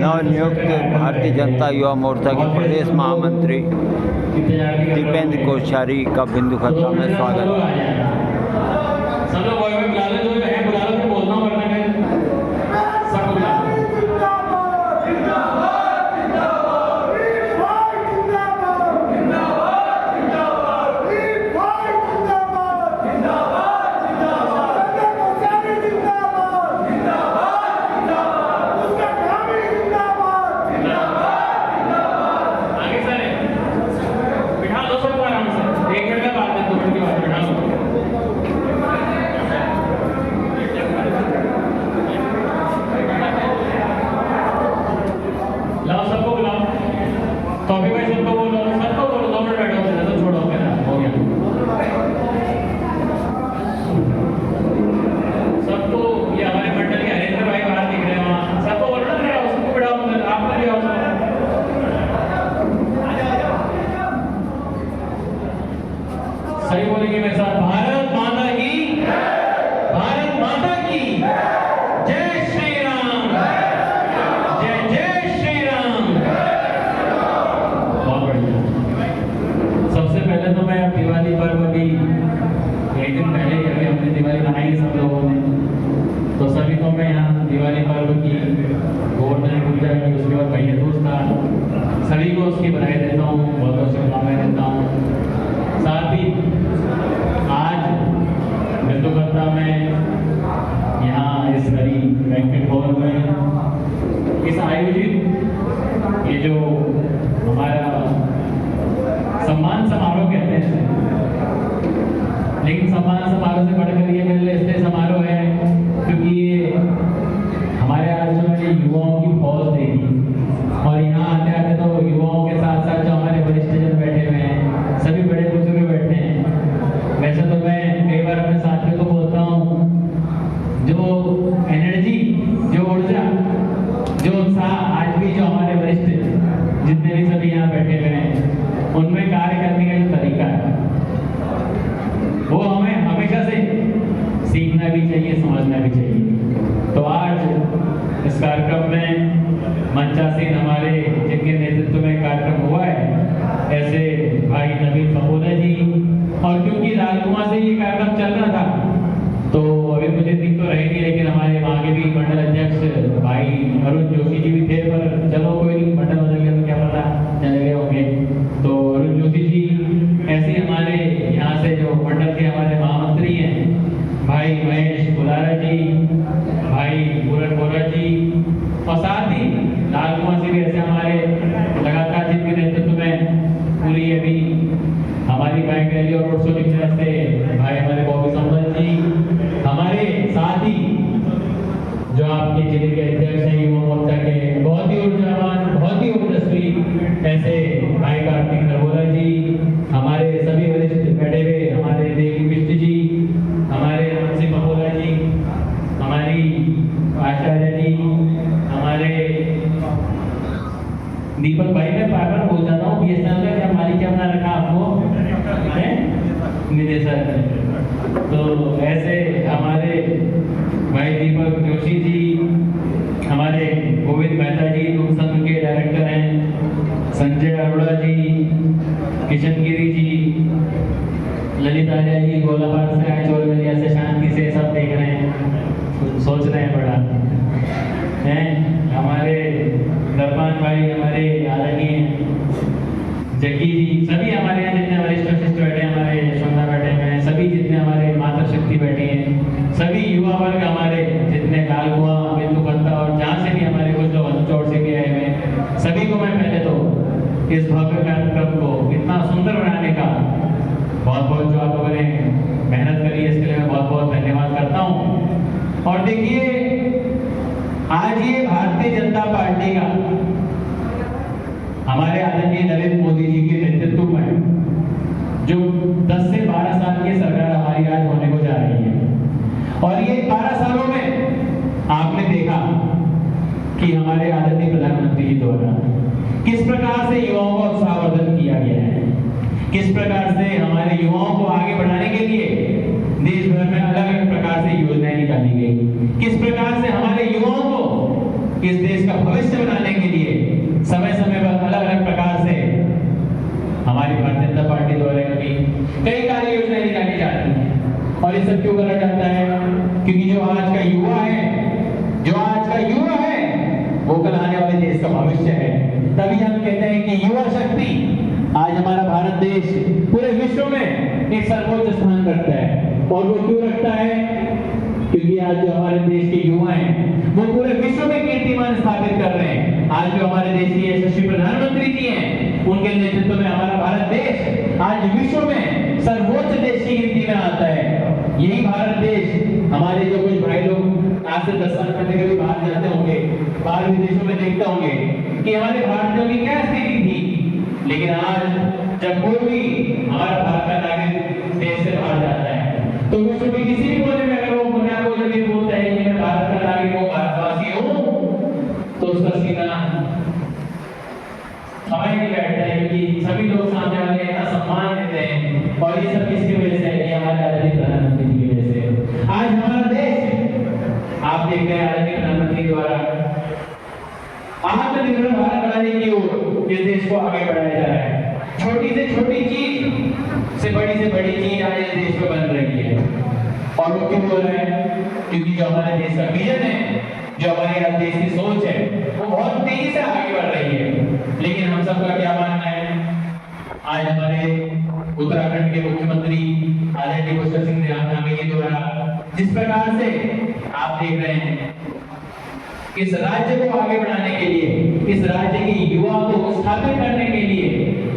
नवनियुक्त भारतीय जनता युवा मोर्चा के प्रदेश महामंत्री दीपेंद्र कोश्यारी का बिंदु खत्ता में स्वागत। सही बोलेंगे मेरे साथ। भारत माता की, भारत माता की जय श्री राम, जय जय श्री राम। बहुत बढ़िया। सबसे पहले तो मैं दिवाली पर्व अभी एक दिन पहले ही अभी हमने दिवाली मनाई सब लोगों ने, तो सभी को मैं यहाँ दिवाली पर्व की गोवर्धन पूजा की, उसके बाद भैया दूज था, सभी को उसकी बधाई देता हूँ, बहुत बहुत शुभकामनाएं देता हूँ। साथ ही आज बिंदुकत्ता में यहाँ इस बड़ी बैंक्वेट हॉल में इस आयोजित ये जो हमारा सम्मान समारोह कहते हैं, लेकिन सम्मान समारोह से बढ़कर ये मेरे लिए इसलिए समारोह है क्योंकि ये हमारे आज जो मैंने युवाओं की फौज देखी, और यहाँ आते आते तो युवाओं के साथ साथ जो हमारे वरिष्ठ जन बैठे हुए हैं, सभी बड़े बुजुर्ग बैठे हैं। वैसे तो मैं कई बार अपने साथियों को बोलता हूँ, जो एनर्जी, जो ऊर्जा, जो उत्साह आज भी जो हमारे वरिष्ठ जितने भी सभी यहाँ बैठे हुए हैं उनमें कार्य करने का जो तरीका है वो हमें हमेशा से सीखना भी चाहिए, समझना भी चाहिए। तो आज इस कार्यक्रम में मंचासीन हमारे जिनके नेतृत्व में कार्यक्रम हुआ है, ऐसे भाई नवीन फपोला जी, और क्योंकि राजकुमार से ये कार्यक्रम चल रहा था तो अभी मुझे दिख तो रहे नहीं, लेकिन हमारे वहाँ के भी मंडल अध्यक्ष भाई अरुण जोशी जी भी थे, पर चलो कोई नहीं, मंडल बदल गया तो क्या पता चले गए होंगे। तो अरुण जोशी जी ऐसे हमारे यहाँ से जो मंडल के हमारे महामंत्री हैं भाई महेश कुलारा जी, भाई पूरन बोरा जी, और साथ ही राजकुमार से भी ऐसे हमारे लगातार जिनके नेतृत्व में पूरी अभी हमारी बाइक रैली और रोड शो की तरह से भाई हमारे बॉबी संबल जी, हमारे साथ ही जो आपके जिले के अध्यक्ष हैं युवा मोर्चा के, बहुत ही ऊर्जावान, बहुत ही ऊर्जस्वी ऐसे भाई कार्तिक नरवोला जी, हमारे सभी वरिष्ठ बैठे हुए हमारे देवी मिश्र जी, हमारे सिंह फपोला जी, हमारी आचार्य जी, हमारे दीपक भाई, मैं बार बार बोल जाता हूँ बीएसएनएल का क्या मालिक क्या बना रखा आपको निदेशक। तो ऐसे हमारे भाई दीपक जोशी जी, हमारे गोविंद मेहता जी तुम संघ के डायरेक्टर हैं, संजय अरोड़ा जी, किशन गिरी जी, ललित आर्या जी गोलाबार से आए, चोरगलिया से शांति से सब देख रहे हैं, सोच रहे हैं बड़ा हैं। हमारे दरबान भाई, हमारे आदरणीय जग्गी जी, सभी हमारे यहाँ जितने वरिष्ठ वरिष्ठ बैठे हैं, हमारे यशवंता बैठे हुए हैं, सभी जितने हमारे मातृशक्ति बैठे हैं, सभी युवा वर्ग हमारे जितने लाल कुआं, बिंदुकत्ता और जहाँ से भी हमारे कुछ लोग अंचौड़ से भी आए हुए हैं, सभी को मैं पहले तो इस भव्य कार्यक्रम को इतना सुंदर बनाने का बहुत बहुत जो आप लोगों ने मेहनत करी है इसके लिए मैं बहुत बहुत धन्यवाद करता हूँ। और देखिए आज ये भारतीय जनता पार्टी का हमारे आदरणीय नरेंद्र मोदी जी के नेतृत्व में जो 10 से 12 साल की सरकार हमारी आज होने को जा रही है, और ये 12 सालों में आपने देखा कि हमारे आदरणीय प्रधानमंत्री जी द्वारा किस प्रकार से युवाओं का उत्साहवर्धन किया गया है, किस प्रकार से हमारे युवाओं को आगे बढ़ाने के लिए देश भर में अलग अलग प्रकार से योजनाएं निकाली गई, किस प्रकार से हमारे युवाओं को पार्टी द्वारा कई कार्य योजनाएं निकाली जाती हैं। और ये सब क्यों करा जाता है? क्योंकि जो आज का युवा है वो कल आने वाले देश का भविष्य है। तभी हम कहते हैं कि युवा शक्ति आज हमारा भारत देश पूरे विश्व में एक सर्वोच्च स्थान रखता है। और वो क्यों रखता है? क्योंकि आज जो हमारे देश के युवा हैं वो पूरे विश्व में कीर्तिमान स्थापित कर रहे हैं। आज जो हमारे देश के यशस्वी प्रधानमंत्री जी हैं, उनके नेतृत्व में हमारा भारत देश आज विश्व में सर्वोच्च देश की गिनती में आता है। यही भारत देश, हमारे जो कुछ भाई लोग आज से 10 साल पहले कभी बाहर जाते होंगे, बाहर विदेशों में देखते होंगे कि हमारे भारतीयों की क्या स्थिति थी, लेकिन आज जब कोई भी हमारा भारत का नागरिक देश से बाहर जाता है तो विश्व के किसी भी कोने में अगर वो दुनिया को जब ये बोलता है कि मैं भारत का नागरिक हूँ, भारतवासी हूँ, तो उसका सीना हवाई नहीं बैठता है, क्योंकि सभी लोग सामने वाले इतना सम्मान देते हैं। और ये सब किसकी वजह से है? हमारे आदरणीय प्रधानमंत्री जी की वजह से। आज हमारा देश, आप देख रहे हैं आदरणीय प्रधानमंत्री द्वारा आत्मनिर्भर भारत बनाने की ओर इस देश को आगे बढ़ाया जा रहा है। छोटी से छोटी चीज से बड़ी चीज आज इस देश में बन रही है। और वो क्यों हो रहा है? क्योंकि जो हमारे देश का विजन है, जो हमारे देश की सोच है, वो बहुत तेजी से आगे बढ़ रही है। लेकिन हम सबका क्या मानना है? आज हमारे उत्तराखंड के मुख्यमंत्री आदरणीय पुष्कर सिंह धामी जी द्वारा जिस प्रकार से आप देख रहे हैं, इस राज्य को आगे बढ़ाने के लिए, इस राज्य के युवा को स्थापित करने के लिए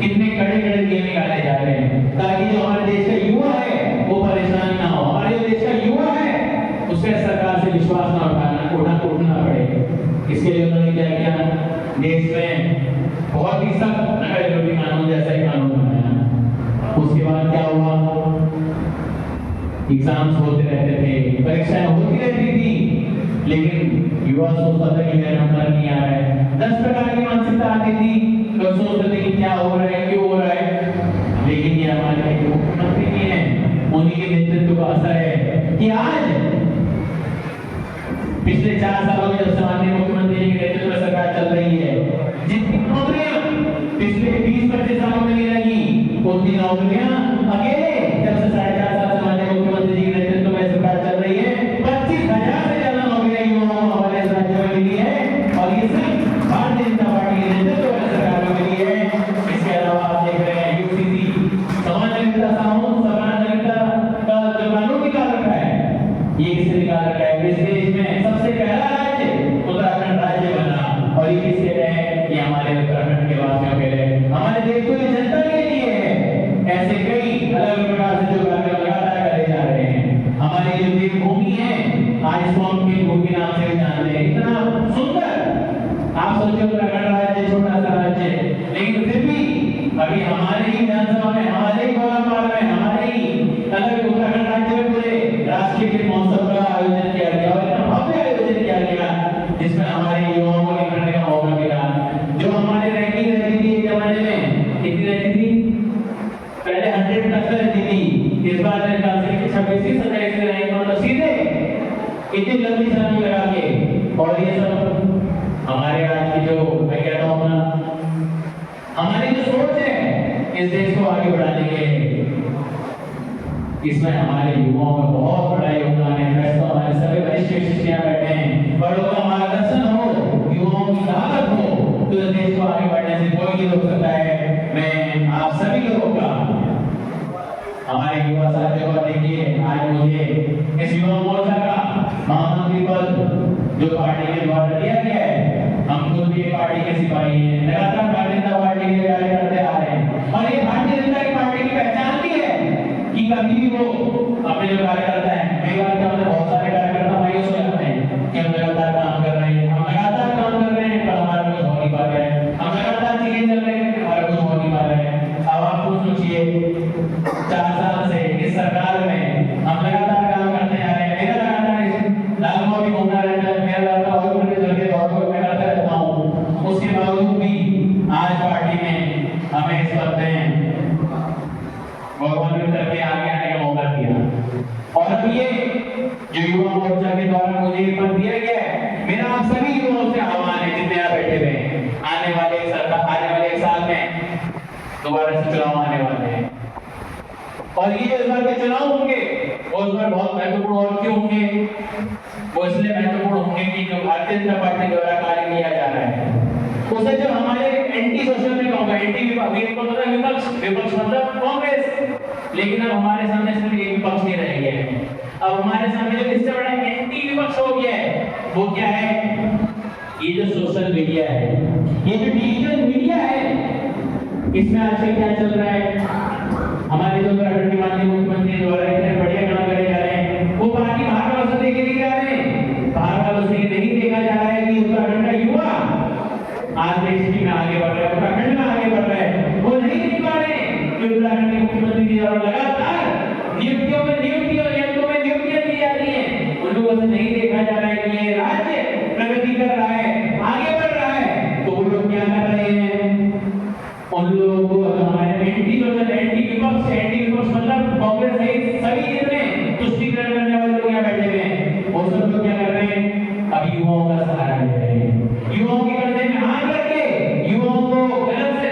कितने कड़े नियम निकाले जा रहे हैं, ताकि जो हमारे देश का युवा है वो परेशान ना हो। हमारे जो देश का युवा है उसे सरकार से विश्वास ना उठना पड़े। इसके लिए उन्होंने क्या किया? देश में बहुत ही सख्त नगर विरोधी कानून जैसा ही कानून बनाया। उसके बाद क्या हुआ? एग्जाम्स होते रहते थे, परीक्षाएं होती रहती थी, लेकिन युवा सोचता था कि मेरा नंबर नहीं आ रहा है। 10 प्रकार की मानसिकता आती थी, तो सोचते थे कि क्या हो रहा है, क्यों हो रहा है। लेकिन ये हमारे मुख्यमंत्री जी हैं, उन्हीं के नेतृत्व का असर है कि आज पिछले 4 सालों में जब से माननीय मुख्यमंत्री जी के नेतृत्व में सरकार चल रही है, जितनी नौकरियां पिछले 20-25 सालों में नहीं लगी, उतनी नौकरियां अकेले जब से 4.5 साल से माननीय मुख्यमंत्री जी के नेतृत्व में सरकार चल रही है, 25,000 से ज्यादा नौकरियां युवाओं को हमारे इस राज्य में मिली है। और ये सिर्फ भारतीय जनता पार्टी के नेतृत्व में सरकार में मिली है। इसके अलावा आप देख रहे हैं यूसीसी समाज नागरिकता का जो कानून निकाल रखा है, ये किसने निकाल रखा है? इस देश में सबसे पहला राज्य उत्तराखंड राज्य बना। और ये किसके लिए है? ये हमारे उत्तराखंड के वासियों के लिए, हमारे देश की जनता के लिए है। ऐसे कई अलग प्रकार से जो कार्य लगातार करे जा रहे हैं। हमारी जो देवभूमि है, आज इसको हम देवभूमि नाम से भी जानते हैं। इतना सुंदर, आप सोचिए उत्तराखंड राज्य छोटा सा राज्य, लेकिन फिर भी अभी हमारे ही विधानसभा में, हमारे ही गौरवपाल में, हमारे ही अलग उत्तराखंड राज्य में पूरे राष्ट्रीय खेल महोत्सव का आयोजन किया गया और इतना भव्य आयोजन किया गया, जिसमें हमारे युवाओं को निखरने का मौका मिला। जो हमारे रैंकिंग रहती थी एक जमाने में, कितनी रहती थी? पहले 100 तक रहती थी, इस बार मेरे ख्याल से 26-27 रैंक, मतलब सीधे इतनी लंबी छलांग लगा के। और ये सब हमारे आज की जो मैं कहता हूँ ना, हमारी जो सोच है इस देश को आगे बढ़ाने के, इसमें हमारे युवाओं का बहुत बड़ा योगदान है। वैसे तो हमारे सभी वरिष्ठ शिक्षियां बैठे हैं, बड़ों का मार्गदर्शन हो, युवाओं की ताकत हो, तो इस देश को आगे बढ़ने से कोई नहीं रोक सकता है। मैं आप सभी लोगों का, हमारे युवा साथियों का, देखिए आज मुझे इस युवा मोर्चा का महामंत्री पद जो पार्टी के द्वारा दिया गया है, हम खुद भी पार्टी के सिपाही हैं, लगातार भारतीय जनता पार्टी के कार्य करते आ रहे हैं। और ये भारतीय जनता पार्टी की पहचान भी है कि कभी भी वो अपने जो कार्यकर्ता है, कई बार क्या होता है, बहुत सारे कार्यकर्ता मायूस हो जाते हैं कि हम लगातार काम कर रहे हैं, पर हमारा कुछ हो नहीं पा रहा है, हम लगातार चीजें चल रहे हैं, हमारा कुछ हो नहीं पा रहा है। अब आप खुद सोचिए, 4 साल से इस सरकार में हम लगातार काम करते आ रहे हैं। मेरा लगातार लालमोह भी घूमना रहता है, मेरा लगातार और मैं करता रहता हूँ। उसके बावजूद भी आज पार्टी में हमें इस पद में गौरवान्वित करके आगे आने का मौका दिया। और अब ये जो युवा मोर्चा के द्वारा मुझे पद दिया गया है, मेरा आप सभी युवाओं से आह्वान है, जितने यहाँ बैठे हुए हैं, आने वाले एक साल में दोबारा से चुनाव आने वाले हैं। और ये इस बार के चुनाव होंगे वो इस बार बहुत महत्वपूर्ण और क्यों होंगे? वो इसलिए महत्वपूर्ण होंगे कि जो भारतीय जनता पार्टी द्वारा कार्य किया जा रहा है उसे जो हमारे एंटी सोशल में कहूँगा, एंटी अभी इनको पता है विपक्ष, विपक्ष मतलब कांग्रेस, लेकिन अब हमारे सामने सिर्फ एक विपक्ष नहीं रह गया है। अब हमारे सामने जो इससे बड़ा एंटी विपक्ष हो गया है वो क्या है? ये जो सोशल मीडिया है, ये जो डिजिटल मीडिया है, इसमें आजकल क्या चल रहा है? हमारे जो उत्तराखंड के माननीय मुख्यमंत्री द्वारा इतने बढ़िया काम करे जा रहे हैं, वो बाकी बाहर वालों से देखे नहीं जा रहे हैं। बाहर वालों से नहीं देखा जा रहा है कि उत्तराखंड का युवा आज देश में आगे बढ़ रहा है, उत्तराखंड में आगे बढ़ रहा है। वो नहीं देख पा रहे हैं कि उत्तराखंड के मुख्यमंत्री जी द्वारा लगातार नियुक्तियों में नियुक्तियां दी जा रही हैं। उन लोगों से नहीं देखा जा रहा है कि ये राज्य प्रगति कर रहा है, आगे बढ़ रहा है। तो वो लोग क्या कर रहे हैं? उन लोगों को हमारे एंटी विपक्ष मतलब कांग्रेस सहित सभी जितने तुष्टीकरण करने वाले लोग यहाँ बैठे हुए हैं, वो सब लोग क्या कर रहे हैं? अभी युवाओं का सहारा ले रहे हैं। युवाओं के कंधे में हाथ रख के युवाओं को गलत से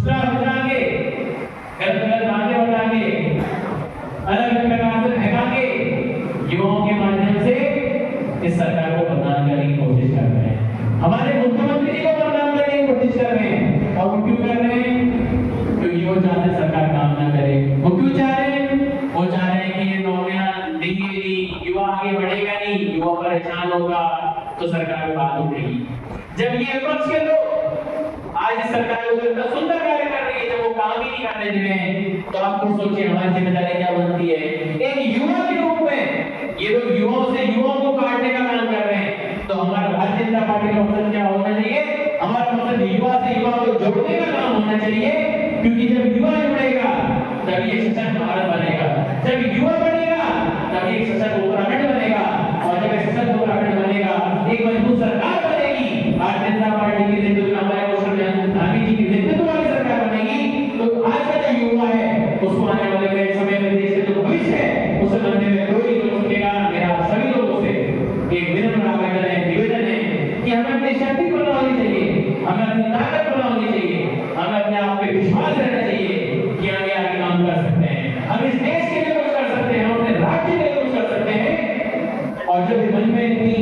बता के, गलत बातें बता के, अलग प्रकार से भगा के युवाओं के माध्यम से इस सरकार को बदनाम करने की कोशिश कर रहे हैं। हमारे मुख्यमंत्री जी को बदनाम करने की कोशिश कर रहे हैं। और वो क्यों कर रहे हैं? क्योंकि वो चाहते हैं सरकार काम ना करे। वो क्यों चाह रहे हैं? वो चाह रहे हैं कि ये नौकरियां देंगे नहीं, युवा आगे बढ़ेगा नहीं, युवा परेशान होगा तो सरकार में बात उठेगी। जब ये विपक्ष के लोग आज इस सरकार को इतना सुंदर कार्य कर रही है, जब वो काम ही नहीं करने दे रहे हैं, तो आप खुद सोचिए हमारी जिम्मेदारी क्या बनती है? एक युवा के रूप में ये लोग युवाओं को काटने का काम कर रहे हैं। तो हमारा भारतीय जनता पार्टी का मकसद क्या होना चाहिए? हमारा मकसद युवा से युवा को जोड़ने का काम होना चाहिए, क्योंकि जब युवा जुड़ेगा तभी एक सशक्त भारत बनेगा, जब युवा बढ़ेगा तभी एक सशक्त उत्तराखंड बनेगा, और जब एक सशक्त उत्तराखंड बनेगा एक मजबूत सरकार बनेगी। भारतीय जनता पार्टी के नेतृत्व में हमारे गांधी जी की नेतृत्व वाली सरकार बनेगी। तो आज का जो युवा है उसको आने वाले समय में देश के जो भविष्य है उसे बनने में कोई नहीं रोक सकेगा। मेरा सभी लोगों से एक विनम्र आवेदन है, निवेदन है कि हमें अपनी शक्ति पता होनी चाहिए, हमें अपनी ताकत पता होनी चाहिए, हमें अपने आप पे विश्वास रहना चाहिए कि आगे आगे काम कर सकते हैं, हम इस देश के लिए कुछ कर सकते हैं, हम अपने राज्य के लिए कुछ कर सकते हैं। और जब मन में इतनी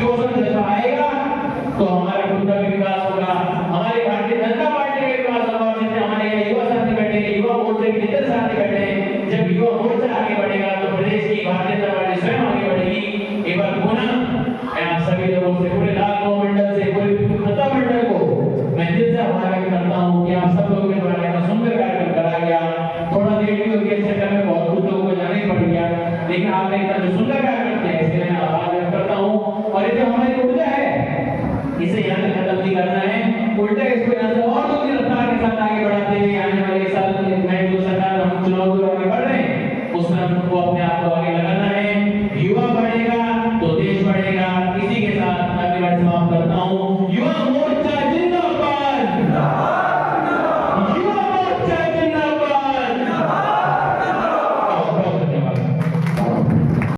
जोश और जज्बा आएगा तो हमारा खुद का भी विकास होगा, हमारे भारतीय जनता पार्टी का विकास होगा। जितने हमारे यहाँ युवा साथी बैठे हैं, युवा मोर्चे के जितने साथी बैठे हैं, जब युवा मोर्चा आगे बढ़ेगा तो प्रदेश की भारतीय जनता पार्टी स्वयं आगे बढ़ेगी। एक बार पुनः आप सभी लोगों से, पूरे लाल मंडल से, पूरे जनता मंडल को मैं दिल से आभार व्यक्त करता हूँ कि आप सब लोगों के द्वारा इतना सुंदर कार्यक्रम कराया गया। थोड़ा देर भी हो गया, इस चक्कर में बहुत कुछ लोगों को जाना ही पड़ गया, लेकिन आपने इतना जो सुंदर कार्यक्रम किया इसके लिए मैं आभार व्यक्त करता हूँ। और ये जो हमारी ऊर्जा है इसे यहाँ से खत्म नहीं करना है, उल्टा इसको यहाँ से और दूसरी रफ्तार के साथ आगे बढ़ाते हुए आने वाले साल में जो सरकार हम चुनाव को आगे बढ़ रहे हैं उसमें हमको अपने आप को आगे लगाना है। युवा बढ़ेगा तो देश बढ़ेगा। इसी के साथ मैं समाप्त करता हूँ।